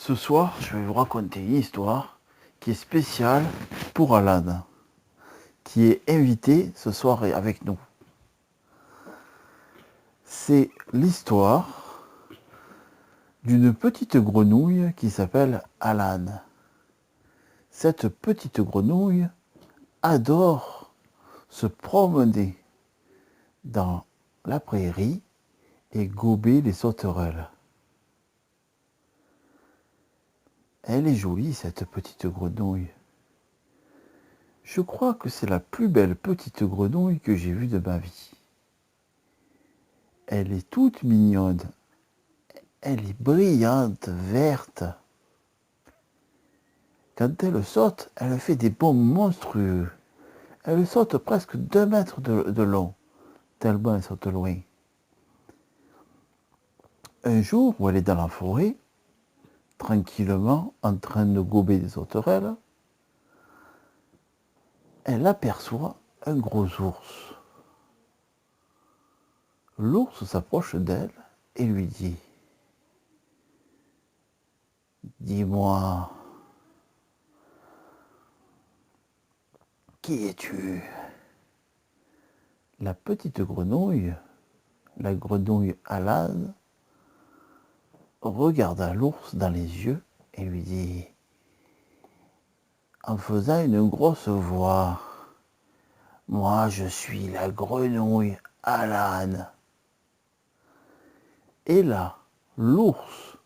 Ce soir, je vais vous raconter une histoire qui est spéciale pour Alan, qui est invité ce soir avec nous. C'est l'histoire d'une petite grenouille qui s'appelle Alan. Cette petite grenouille adore se promener dans la prairie et gober les sauterelles. Elle est jolie, cette petite grenouille. Je crois que c'est la plus belle petite grenouille que j'ai vue de ma vie. Elle est toute mignonne. Elle est brillante, verte. Quand elle saute, elle fait des bonds monstrueux. Elle saute presque 2 mètres de long, tellement elle saute loin. Un jour où elle est dans la forêt, tranquillement, en train de gober des sauterelles, elle aperçoit un gros ours. L'ours s'approche d'elle et lui dit « Dis-moi, qui es-tu » La petite grenouille, la grenouille Alan, regarda l'ours dans les yeux et lui dit, en faisant une grosse voix, « Moi, je suis la grenouille Alan. » Et là, l'ours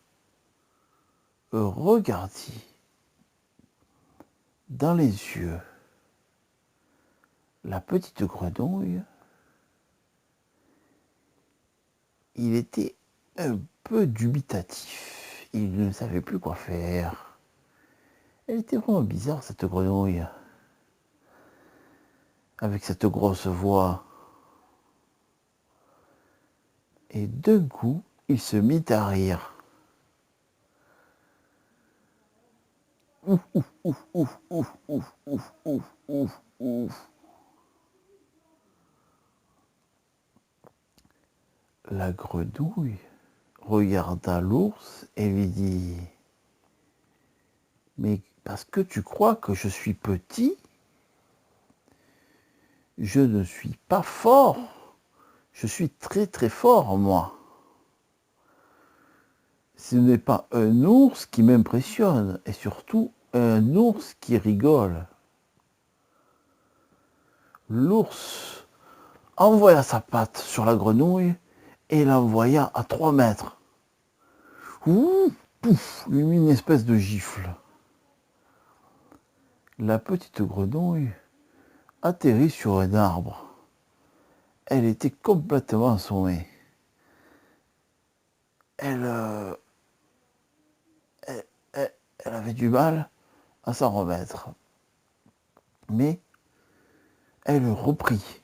regardit dans les yeux la petite grenouille. Il était un peu dubitatif. Il ne savait plus quoi faire. Elle était vraiment bizarre, cette grenouille, avec cette grosse voix. Et d'un coup, il se mit à rire. Ouf, ouf, ouf, ouf, ouf, ouf, ouf, ouf, ouf, ouf. La grenouille regarda l'ours et lui dit, « Mais parce que tu crois que je suis petit, je ne suis pas fort. Je suis très très fort, moi. Ce n'est pas un ours qui m'impressionne, et surtout un ours qui rigole. » L'ours envoya sa patte sur la grenouille et l'envoya à 3 mètres. Ouh, pouf, lui mit une espèce de gifle. La petite grenouille atterrit sur un arbre. Elle était complètement assommée. Elle avait du mal à s'en remettre. Mais elle reprit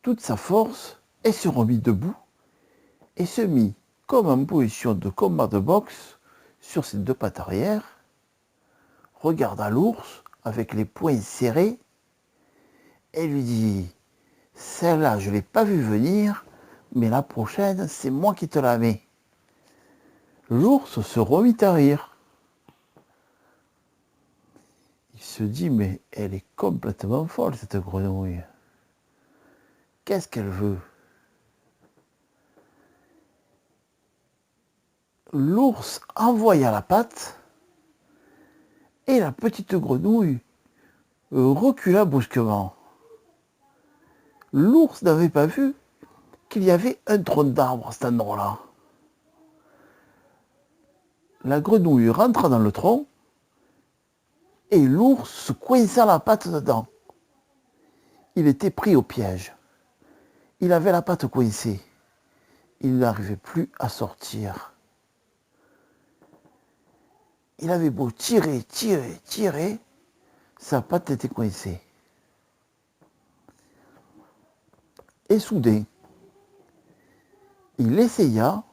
toute sa force et se remit debout et se mit comme en position de combat de boxe sur ses 2 pattes arrière, regarda l'ours avec les poings serrés et lui dit « Celle-là, je ne l'ai pas vue venir, mais la prochaine, c'est moi qui te la mets. » L'ours se remit à rire. Il se dit « Mais elle est complètement folle, cette grenouille. Qu'est-ce qu'elle veut ?» L'ours envoya la patte et la petite grenouille recula brusquement. L'ours n'avait pas vu qu'il y avait un tronc d'arbre à cet endroit-là. La grenouille rentra dans le tronc et l'ours se coinça la patte dedans. Il était pris au piège. Il avait la patte coincée. Il n'arrivait plus à sortir. Il avait beau tirer, tirer, tirer, sa patte était coincée. Et soudain, il essaya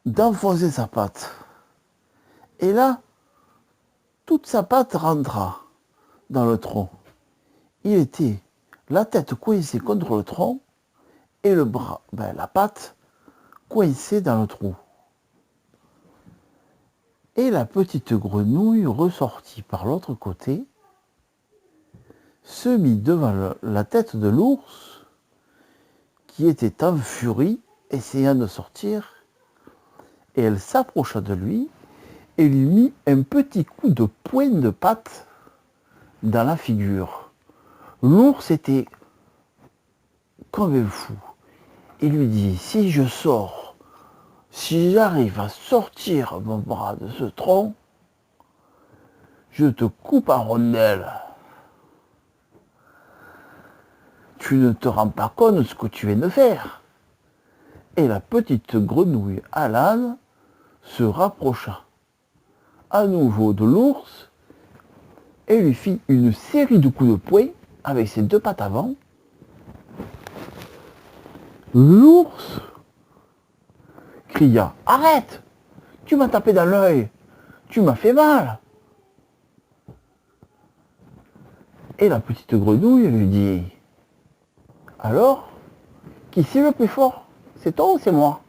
d'enfoncer sa patte. Et là, toute sa patte rentra dans le tronc. Il était la tête coincée contre le tronc et le bras, la patte coincée dans le trou. Et la petite grenouille ressortit par l'autre côté, se mit devant la tête de l'ours, qui était en furie, essayant de sortir, et elle s'approcha de lui et lui mit un petit coup de poing de patte dans la figure. L'ours était comme un fou. Il lui dit, si je sors, si j'arrive à sortir mon bras de ce tronc, je te coupe en rondelles. Tu ne te rends pas compte de ce que tu viens de faire. Et la petite grenouille Alane se rapprocha à nouveau de l'ours et lui fit une série de coups de poing avec ses deux pattes avant. L'ours cria, arrête, tu m'as tapé dans l'œil, tu m'as fait mal. Et la petite grenouille lui dit, alors, qui c'est le plus fort? C'est toi ou c'est moi?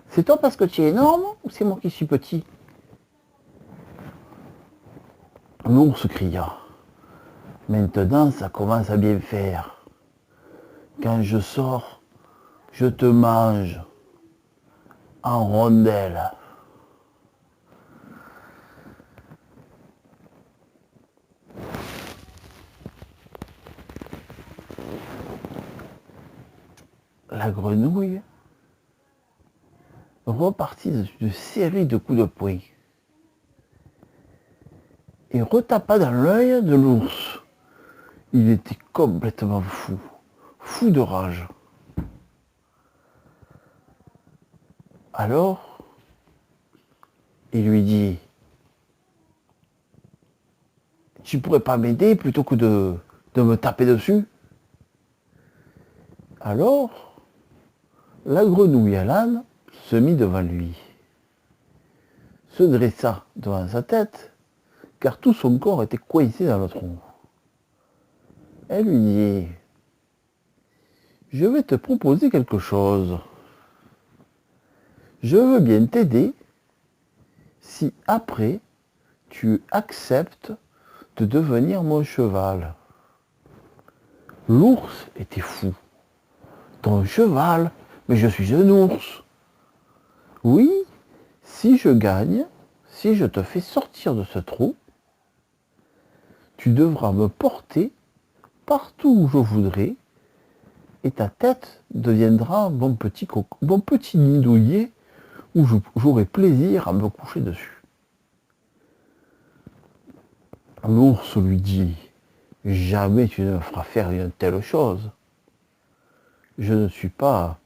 C'est toi parce que tu es énorme ou c'est moi qui suis petit? L'ours cria, maintenant ça commence à bien faire. Quand je sors, je te mange en rondelles. La grenouille repartit d'une série de coups de poing et retapa dans l'œil de l'ours. Il était complètement fou, fou de rage. Alors, il lui dit, tu pourrais pas m'aider plutôt que de me taper dessus? Alors, la grenouille à l'âne se mit devant lui, se dressa devant sa tête, car tout son corps était coincé dans le tronc. Elle lui dit, je vais te proposer quelque chose. Je veux bien t'aider si après tu acceptes de devenir mon cheval. L'ours était fou. Ton cheval, mais je suis un ours. Oui, si je gagne, si je te fais sortir de ce trou, tu devras me porter partout où je voudrais et ta tête deviendra mon petit nid douillet où j'aurai plaisir à me coucher dessus. L'ours lui dit, jamais tu ne me feras faire une telle chose. Je ne suis pas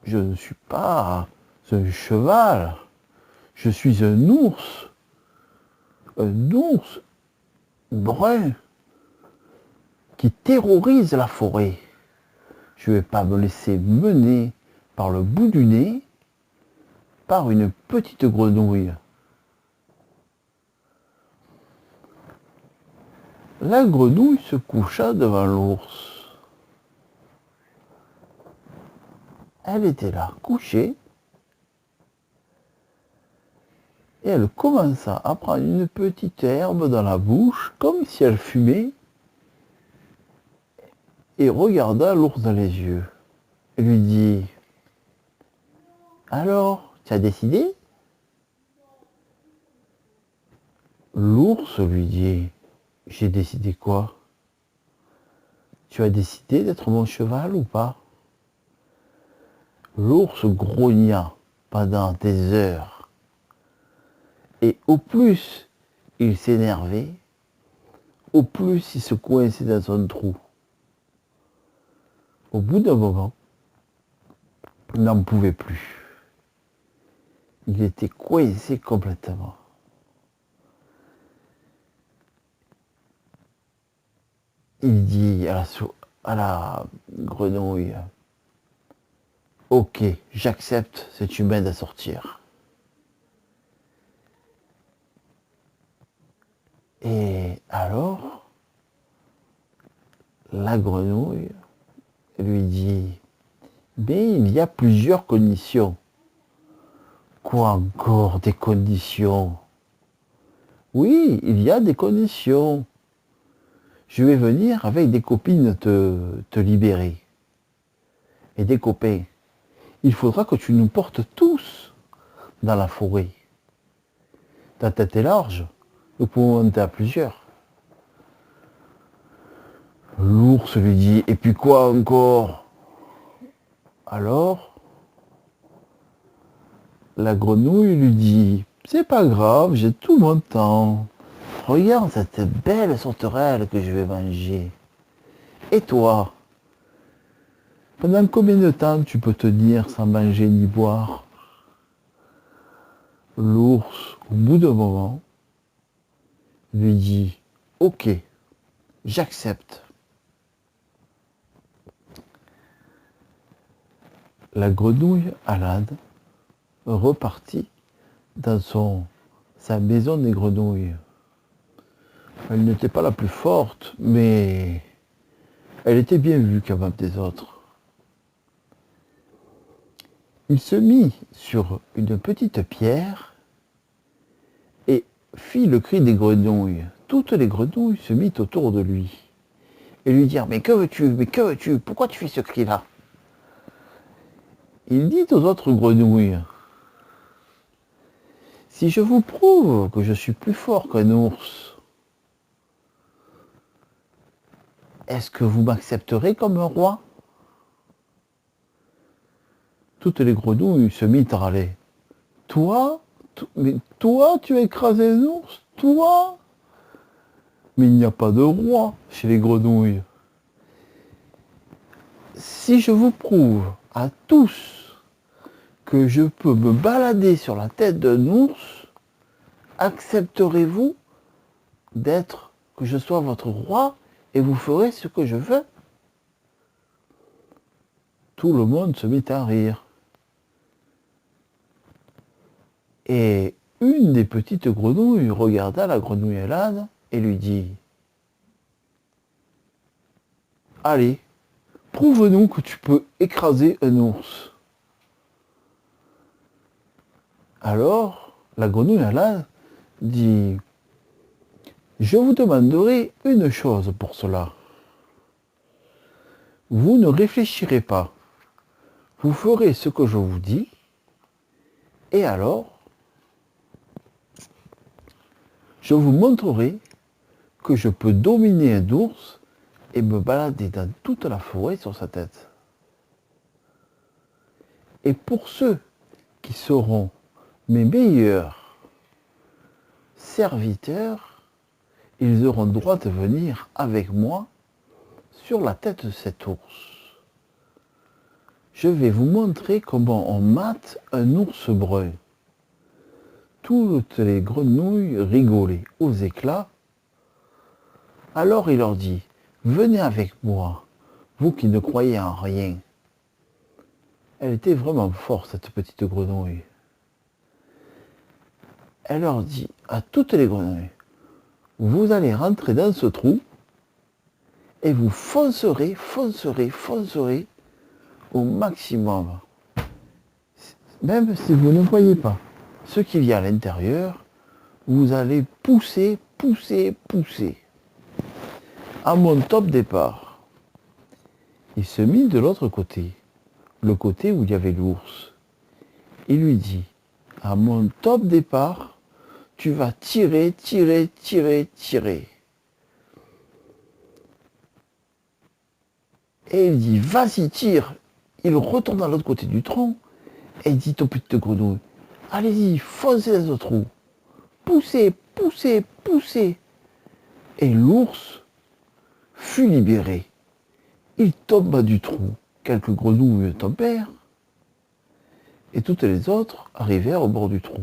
un cheval. Je suis un ours brun qui terrorise la forêt. Je ne vais pas me laisser mener par le bout du nez par une petite grenouille. La grenouille se coucha devant l'ours. Elle était là, couchée, et elle commença à prendre une petite herbe dans la bouche, comme si elle fumait, et regarda l'ours dans les yeux. Elle lui dit, alors, tu as décidé? L'ours lui dit, j'ai décidé quoi? Tu as décidé d'être mon cheval ou pas? L'ours grogna pendant des heures. Et au plus il s'énervait, au plus il se coinçait dans son trou. Au bout d'un moment, il n'en pouvait plus. Il était coincé complètement. Il dit à la grenouille, ok, j'accepte si tu m'aides à sortir. Et alors, la grenouille lui dit, mais il y a plusieurs conditions Quoi encore des conditions? Oui, il y a des conditions. Je vais venir avec des copines te libérer. Et des copains. Il faudra que tu nous portes tous dans la forêt. Ta tête est large. Nous pouvons monter à plusieurs. L'ours lui dit, et puis quoi encore? Alors, la grenouille lui dit, c'est pas grave, j'ai tout mon temps. Regarde cette belle sauterelle que je vais manger. Et toi, pendant combien de temps tu peux tenir sans manger ni boire? L'ours, au bout d'un moment, lui dit, ok, j'accepte. La grenouille Alade repartit dans sa maison des grenouilles. Elle n'était pas la plus forte, mais elle était bien vue quand même des autres. Il se mit sur une petite pierre et fit le cri des grenouilles. Toutes les grenouilles se mirent autour de lui et lui dirent, mais que veux-tu? Mais que veux-tu? Pourquoi tu fais ce cri-là? Il dit aux autres grenouilles, si je vous prouve que je suis plus fort qu'un ours, est-ce que vous m'accepterez comme un roi? Toutes les grenouilles se mirent à râler. Toi? Mais toi, tu as écrasé un ours? Toi? Mais il n'y a pas de roi chez les grenouilles. Si je vous prouve à tous que je peux me balader sur la tête d'un ours, accepterez-vous que je sois votre roi et vous ferez ce que je veux? Tout le monde se mit à rire. Et une des petites grenouilles regarda la grenouille Alade et lui dit, allez, prouve-nous que tu peux écraser un ours. Alors, la grenouille Alade dit, je vous demanderai une chose pour cela. Vous ne réfléchirez pas. Vous ferez ce que je vous dis. Et alors, je vous montrerai que je peux dominer un ours et me balader dans toute la forêt sur sa tête. Et pour ceux qui seront mes meilleurs serviteurs, ils auront droit de venir avec moi sur la tête de cet ours. Je vais vous montrer comment on mate un ours brun. Toutes les grenouilles rigolaient aux éclats. Alors il leur dit, venez avec moi, vous qui ne croyez en rien. Elle était vraiment forte, cette petite grenouille. Elle leur dit à toutes les grenouilles, vous allez rentrer dans ce trou et vous foncerez au maximum. Même si vous ne voyez pas ce qu'il y a à l'intérieur, vous allez pousser. À mon top départ, il se mit de l'autre côté, le côté où il y avait l'ours. Il lui dit, à mon top départ, tu vas tirer. Et il dit, vas-y, tire. Il retourne à l'autre côté du tronc et il dit aux petites grenouilles, allez-y, foncez dans ce trou. Poussez. Et l'ours fut libéré. Il tomba du trou. Quelques grenouilles tombèrent et toutes les autres arrivèrent au bord du trou.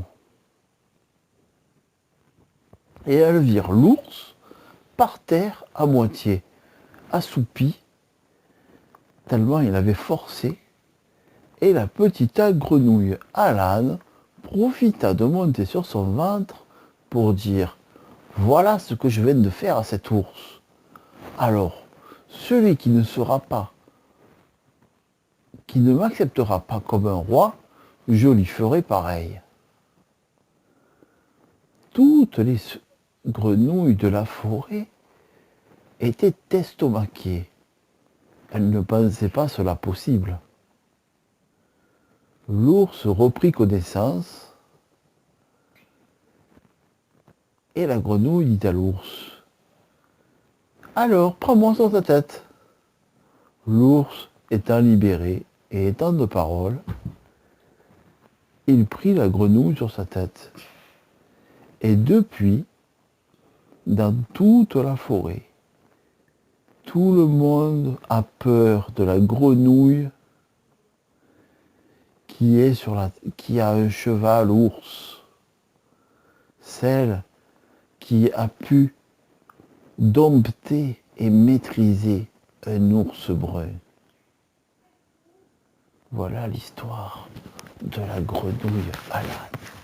Et elles virent l'ours par terre à moitié, assoupi, tellement il avait forcé, et la petite grenouille Alade profita de monter sur son ventre pour dire « Voilà ce que je viens de faire à cet ours. Alors, celui qui ne m'acceptera pas comme un roi, je lui ferai pareil. » toutes les grenouilles de la forêt étaient estomaquées. Elles ne pensaient pas cela possible. L'ours reprit connaissance et la grenouille dit à l'ours: alors, prends-moi sur ta tête. L'ours étant libéré et étant de parole, il prit la grenouille sur sa tête. Et depuis, dans toute la forêt, tout le monde a peur de la grenouille qui a un cheval ours. Celle qui a pu dompter et maîtriser un ours brun. Voilà l'histoire de la grenouille à l'âne.